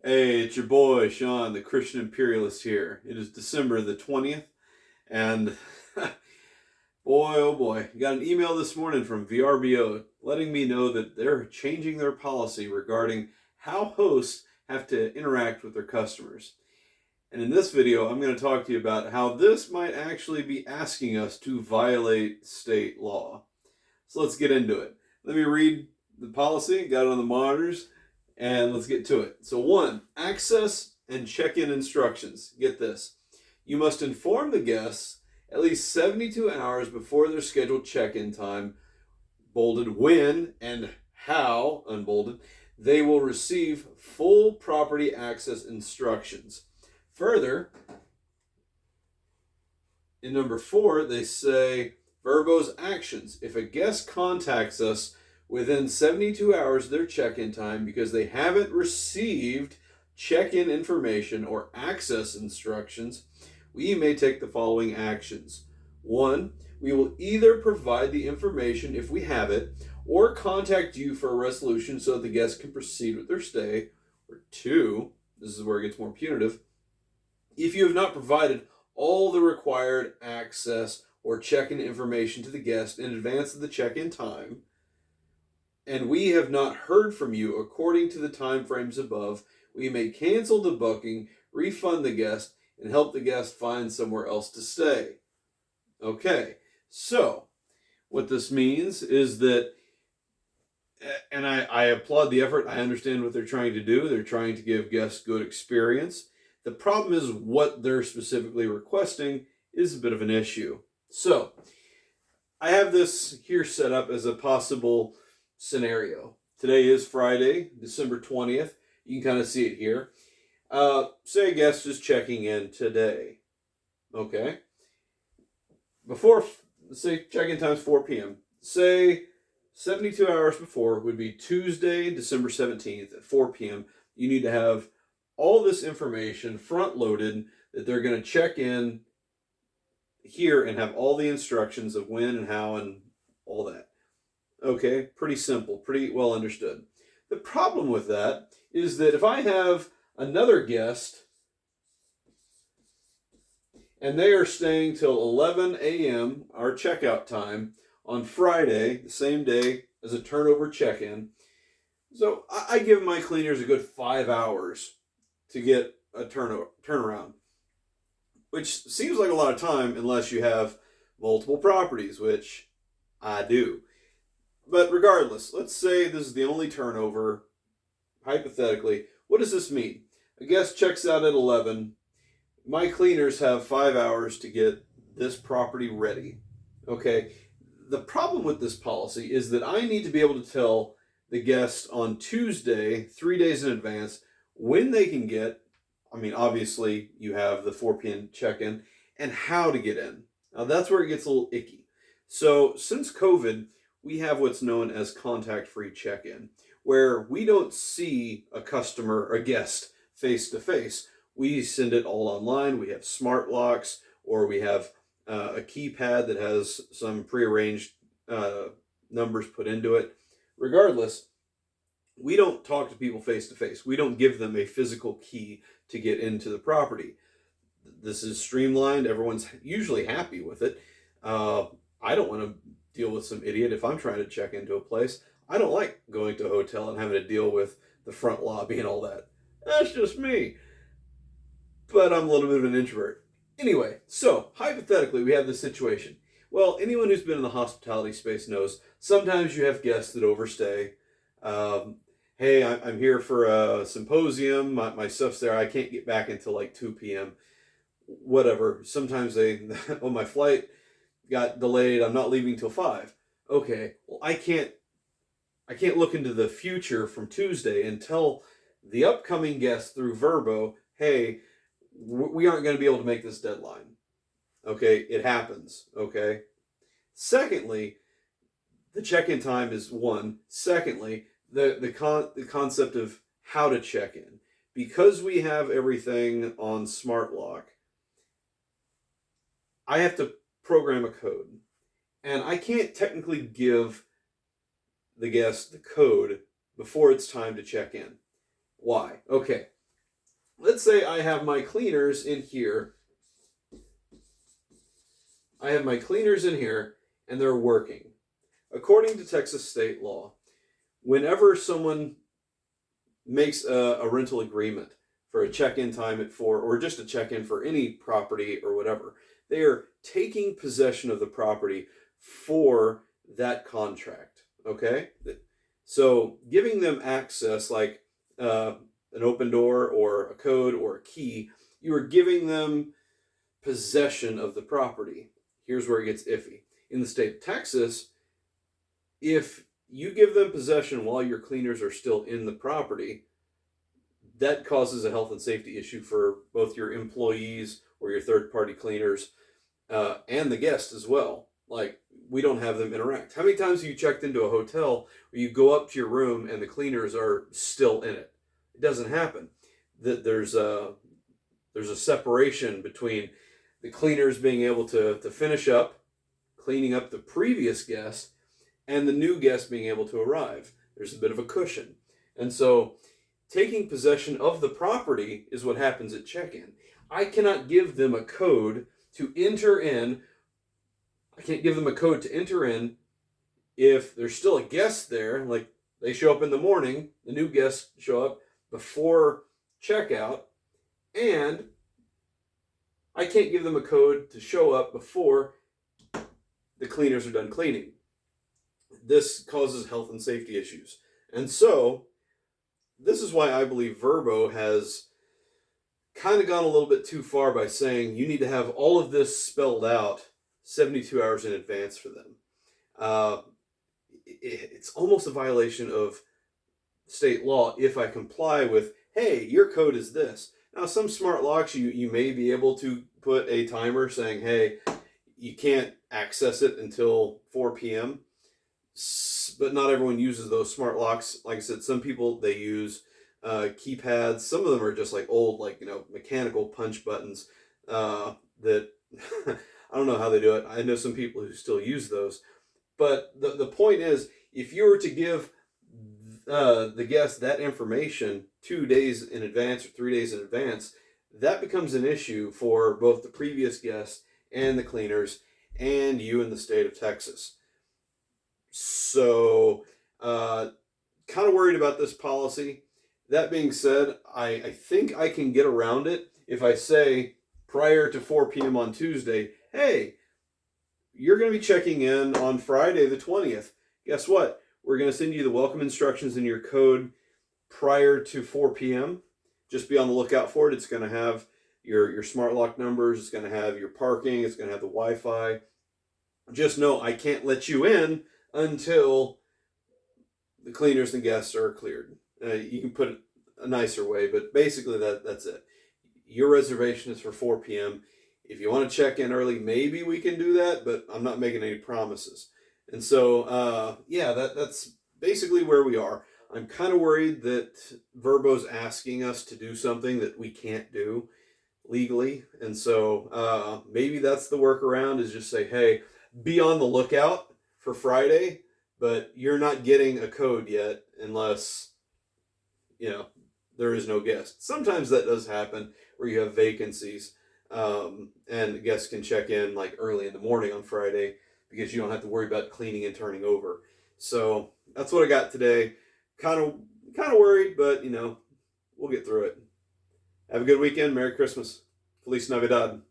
Hey, it's your boy, Sean, the Christian Imperialist here. It is December the 20th, and boy, oh boy, got an email this morning from VRBO letting me know that they're changing their policy regarding how hosts have to interact with their customers. And in this video, I'm going to talk to you about how this might actually be asking us to violate state law. So let's get into it. Let me read the policy, got it on the monitors, and let's get to it. So 1, access and check-in instructions. Get this. You must inform the guests at least 72 hours before their scheduled check-in time, bolded, when and how, unbolded, they will receive full property access instructions. Further, in number 4, they say VRBO's actions. If a guest contacts us within 72 hours of their check-in time because they haven't received check-in information or access instructions, we may take the following actions. 1, we will either provide the information if we have it, or contact you for a resolution so that the guest can proceed with their stay. Or 2, this is where it gets more punitive, if you have not provided all the required access or check-in information to the guest in advance of the check-in time, and we have not heard from you according to the time frames above, we may cancel the booking, refund the guest, and help the guest find somewhere else to stay. Okay, so what this means is that, and I applaud the effort, I understand what they're trying to do. They're trying to give guests good experience. The problem is what they're specifically requesting is a bit of an issue. So I have this here set up as a possible scenario. Today is Friday, December 20th. You can kind of see it here. Say a guest is checking in today. Okay. Before, say check-in time is 4 p.m. Say 72 hours before would be Tuesday, December 17th at 4 p.m. You need to have all this information front-loaded that they're going to check in here and have all the instructions of when and how and all that. Okay, pretty simple, pretty well understood. The problem with that is that if I have another guest and they are staying till 11 a.m., our checkout time, on Friday, the same day as a turnover check-in, so I give my cleaners a good 5 hours to get a turnaround, which seems like a lot of time unless you have multiple properties, which I do. But regardless, let's say this is the only turnover, hypothetically. What does this mean? A guest checks out at 11. My cleaners have 5 hours to get this property ready. Okay? The problem with this policy is that I need to be able to tell the guest on Tuesday, 3 days in advance, when they can get, obviously you have the 4 p.m. check-in, and how to get in. Now that's where it gets a little icky. So since COVID, we have what's known as contact-free check-in, where we don't see a customer or a guest face-to-face. We send it all online. We have smart locks, or we have a keypad that has some prearranged numbers put into it. Regardless, we don't talk to people face-to-face. We don't give them a physical key to get into the property. This is streamlined. Everyone's usually happy with it. I don't want to deal with some idiot if I'm trying to check into a place. I don't like going to a hotel and having to deal with the front lobby and all that. That's just me. But I'm a little bit of an introvert. Anyway, so hypothetically, we have this situation. Well, anyone who's been in the hospitality space knows sometimes you have guests that overstay. Hey, I'm here for a symposium. My stuff's there. I can't get back until like 2 p.m. Whatever. Sometimes oh, my flight got delayed. I'm not leaving till 5. Okay, well, I can't look into the future from Tuesday and tell the upcoming guests through VRBO, hey, we aren't going to be able to make this deadline. Okay, it happens. Okay. Secondly, the check-in time is 1. Secondly, the concept of how to check in. Because we have everything on smart lock, I have to program a code. And I can't technically give the guest the code before it's time to check in. Why? Okay, let's say I have my cleaners in here. I have my cleaners in here and they're working. According to Texas state law, whenever someone makes a rental agreement for a check-in time at 4, or just a check-in for any property or whatever, they are taking possession of the property for that contract. Okay? So giving them access, like an open door or a code or a key, you are giving them possession of the property. Here's where it gets iffy. In the state of Texas, if you give them possession while your cleaners are still in the property, that causes a health and safety issue for both your employees or your third-party cleaners and the guest as well. Like, we don't have them interact. How many times have you checked into a hotel where you go up to your room and the cleaners are still in it? It doesn't happen. There's a separation between the cleaners being able to finish up cleaning up the previous guest and the new guest being able to arrive. There's a bit of a cushion. And so taking possession of the property is what happens at check-in. I cannot give them a code to enter in. I can't give them a code to enter in if there's still a guest there, like they show up in the morning, the new guests show up before checkout, and I can't give them a code to show up before the cleaners are done cleaning. This causes health and safety issues. And so, this is why I believe VRBO has kind of gone a little bit too far by saying you need to have all of this spelled out 72 hours in advance for them. It's almost a violation of state law if I comply with, hey, your code is this. Now, some smart locks, you may be able to put a timer saying, hey, you can't access it until 4 p.m., but not everyone uses those smart locks. Like I said, some people, they use keypads. Some of them are just like old, like, mechanical punch buttons that I don't know how they do it. I know some people who still use those. But the point is, if you were to give the guest that information 2 days in advance or 3 days in advance, that becomes an issue for both the previous guest and the cleaners and you in the state of Texas. So, kind of worried about this policy. That being said, I think I can get around it if I say prior to 4 p.m. on Tuesday, hey, you're going to be checking in on Friday the 20th. Guess what? We're going to send you the welcome instructions in your code prior to 4 p.m. Just be on the lookout for it. It's going to have your smart lock numbers. It's going to have your parking. It's going to have the Wi-Fi. Just know I can't let you in until the cleaners and guests are cleared. You can put it a nicer way, but basically that's it. Your reservation is for 4 p.m. If you want to check in early, maybe we can do that, but I'm not making any promises. And so, that's basically where we are. I'm kind of worried that VRBO's asking us to do something that we can't do legally. And so maybe that's the workaround, is just say, hey, be on the lookout for Friday, but you're not getting a code yet unless, there is no guest. Sometimes that does happen where you have vacancies and guests can check in like early in the morning on Friday because you don't have to worry about cleaning and turning over. So that's what I got today. Kind of worried, but we'll get through it. Have a good weekend. Merry Christmas. Feliz Navidad.